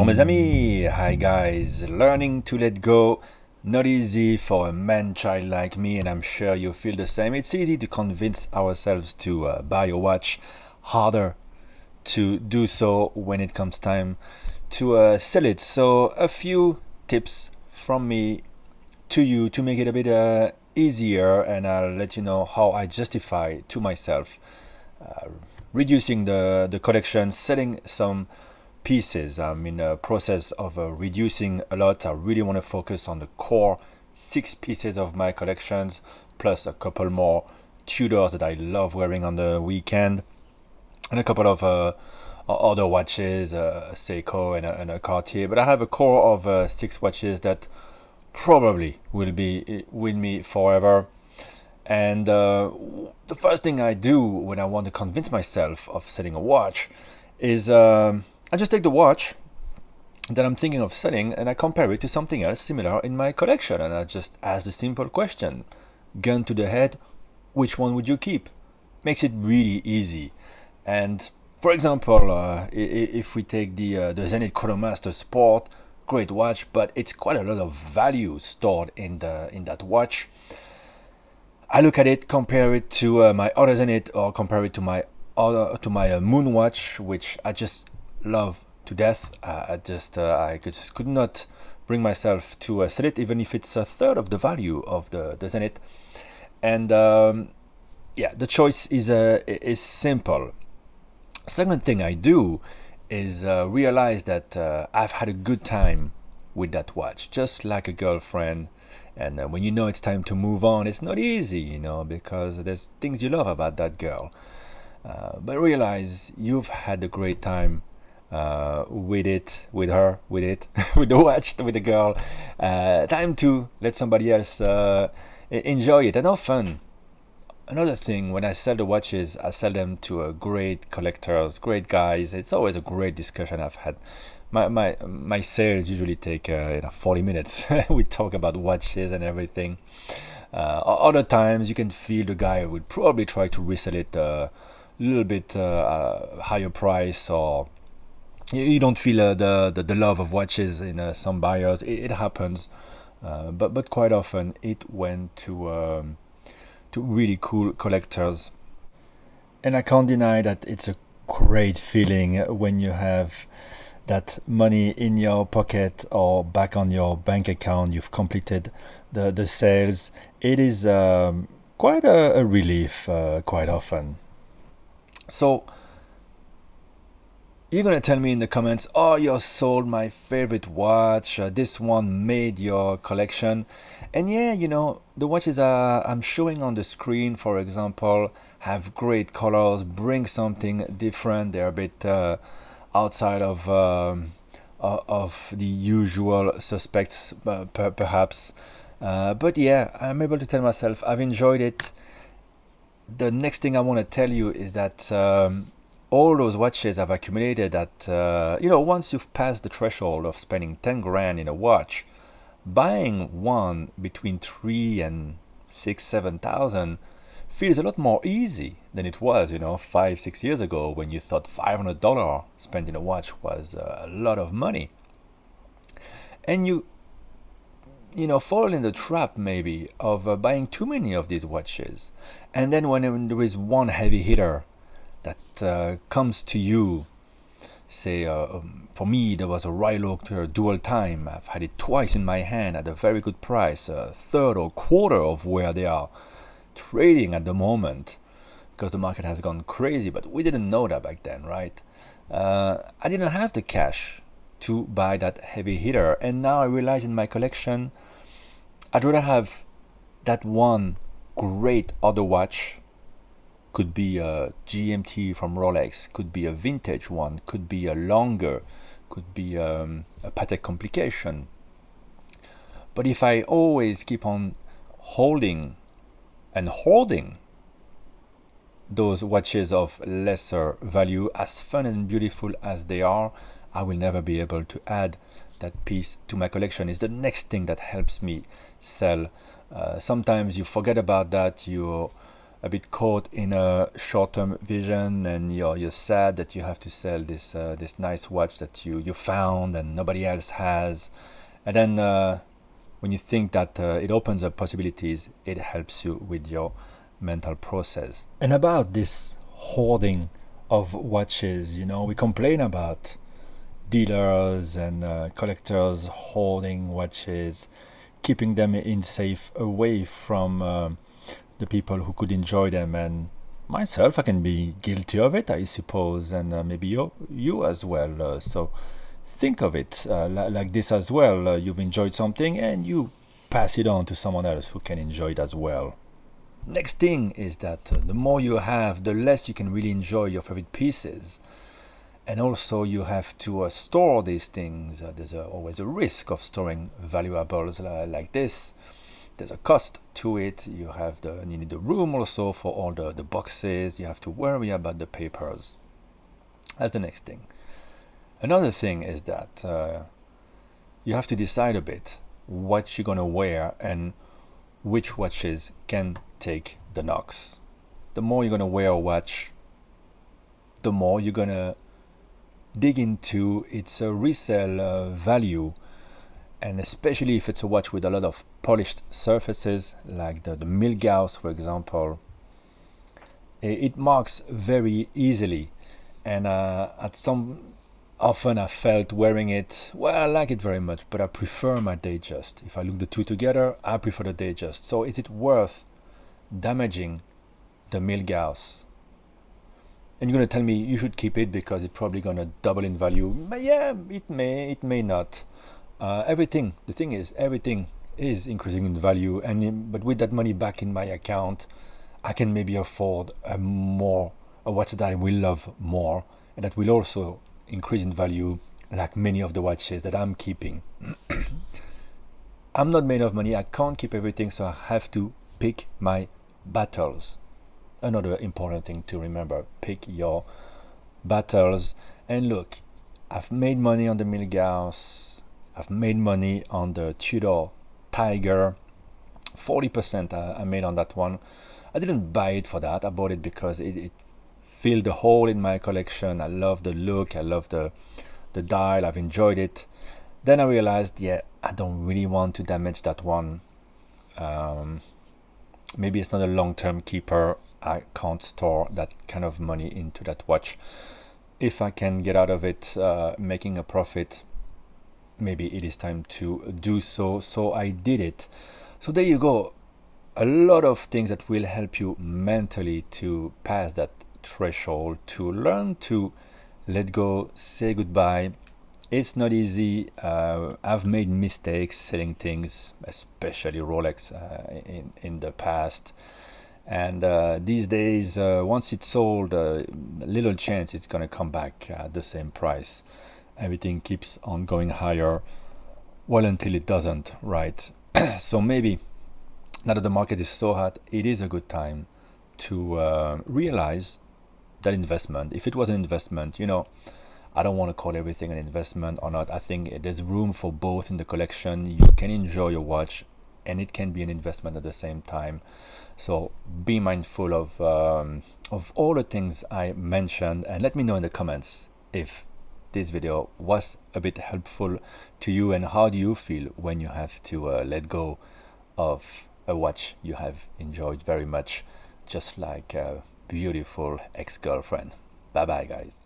Bonjour mes amis, hi guys, learning to let go, not easy for a man-child like me, and I'm sure you feel the same. It's easy to convince ourselves to buy a watch, harder to do so when it comes time to sell it. So a few tips from me to you to make it a bit easier, and I'll let you know how I justify to myself reducing the collection, selling some pieces. I'm in a process of reducing a lot. I really want to focus on the core 6 pieces of my collections, plus a couple more Tudors that I love wearing on the weekend, and a couple of other watches, a Seiko and a Cartier. But I have a core of 6 watches that probably will be with me forever. And the first thing I do when I want to convince myself of selling a watch is I just take the watch that I'm thinking of selling and I compare it to something else similar in my collection. And I just ask the simple question, gun to the head, which one would you keep? Makes it really easy. And for example, if we take the Zenith Chronomaster Sport, great watch, but it's quite a lot of value stored in that watch. I look at it, compare it to my other Zenith, or compare it to my Moon watch, which I just love to death. I just could not bring myself to sell it, even if it's a third of the value of the Zenith. And the choice is simple. Second thing I do is realize that I've had a good time with that watch, just like a girlfriend. And when you know it's time to move on, it's not easy, because there's things you love about that girl. But realize you've had a great time with it, with her, with it, with the watch, with the girl. Time to let somebody else enjoy it. And often, another thing, when I sell the watches, I sell them to great collectors, great guys. It's always a great discussion I've had. My sales usually take 40 minutes. We talk about watches and everything. Other times you can feel the guy would probably try to resell it a little bit higher price, or you don't feel the love of watches in some buyers. It happens, but quite often it went to really cool collectors. And I can't deny that it's a great feeling when you have that money in your pocket or back on your bank account. You've completed the sales. It is quite a relief quite often. So you're gonna tell me in the comments, oh, you sold my favorite watch, this one made your collection. And yeah, the watches I'm showing on the screen, for example, have great colors, bring something different. They're a bit outside of the usual suspects, perhaps. But yeah, I'm able to tell myself I've enjoyed it. The next thing I want to tell you is that all those watches I've accumulated, that once you've passed the threshold of spending 10 grand in a watch, buying one between 3 and 6, 7,000 feels a lot more easy than it was 5, 6 years ago, when you thought $500 spent in a watch was a lot of money. And you fall in the trap maybe of buying too many of these watches. And then when there is one heavy hitter that comes to you, say for me there was a Rylock dual time. I've had it twice in my hand at a very good price, a third or quarter of where they are trading at the moment, because the market has gone crazy. But we didn't know that back then, right? I didn't have the cash to buy that heavy hitter, and now I realize in my collection I'd rather have that one great other watch. Could be a GMT from Rolex, could be a vintage one, could be a longer, could be a Patek complication. But if I always keep on holding and hoarding those watches of lesser value, as fun and beautiful as they are, I will never be able to add that piece to my collection. Is the next thing that helps me sell. Sometimes you forget about that. You a bit caught in a short-term vision, and you're sad that you have to sell this nice watch that you found and nobody else has. And then when you think that it opens up possibilities, it helps you with your mental process. And about this hoarding of watches, we complain about dealers and collectors hoarding watches, keeping them in safe away from the people who could enjoy them. And myself, I can be guilty of it, I suppose, and maybe you as well. So think of it like this as well. You've enjoyed something and you pass it on to someone else who can enjoy it as well. Next thing is that the more you have, the less you can really enjoy your favorite pieces. And also you have to store these things. There's always a risk of storing valuables like this. There's a cost to it. You need the room also for all the boxes. You have to worry about the papers. That's the next thing. Another thing is that you have to decide a bit what you're gonna wear and which watches can take the knocks. The more you're gonna wear a watch, the more you're gonna dig into its resale value, and especially if it's a watch with a lot of polished surfaces like the Milgauss, for example, it marks very easily. And often I felt wearing it, well, I like it very much, but I prefer my Datejust. If I look the two together, I prefer the Datejust. So is it worth damaging the Milgauss? And you're going to tell me you should keep it because it's probably going to double in value. But yeah, it may not. Everything is increasing in value, but with that money back in my account, I can maybe afford a watch that I will love more, and that will also increase in value, like many of the watches that I'm keeping. I'm not made of money. I can't keep everything, so I have to pick my battles. Another important thing to remember, pick your battles. And look, I've made money on the Milgauss, I've made money on the Tudor Tiger, 40% I made on that one. I didn't buy it for that, I bought it because it filled the hole in my collection. I love the look, I love the dial, I've enjoyed it. Then I realized, yeah, I don't really want to damage that one. Maybe it's not a long-term keeper. I can't store that kind of money into that watch. If I can get out of it making a profit, maybe it is time to do so. So I did it. So there you go. A lot of things that will help you mentally to pass that threshold, to learn to let go, say goodbye. It's not easy. I've made mistakes selling things, especially Rolex in the past. And these days, once it's sold, little chance it's going to come back at the same price. Everything keeps on going higher, well, until it doesn't, right? So maybe now that the market is so hot, it is a good time to realize that investment, if it was an investment, I don't want to call everything an investment or not. I think there's room for both in the collection. You can enjoy your watch and it can be an investment at the same time. So be mindful of all the things I mentioned, and let me know in the comments if this video was a bit helpful to you, and how do you feel when you have to let go of a watch you have enjoyed very much, just like a beautiful ex-girlfriend. Bye bye, guys.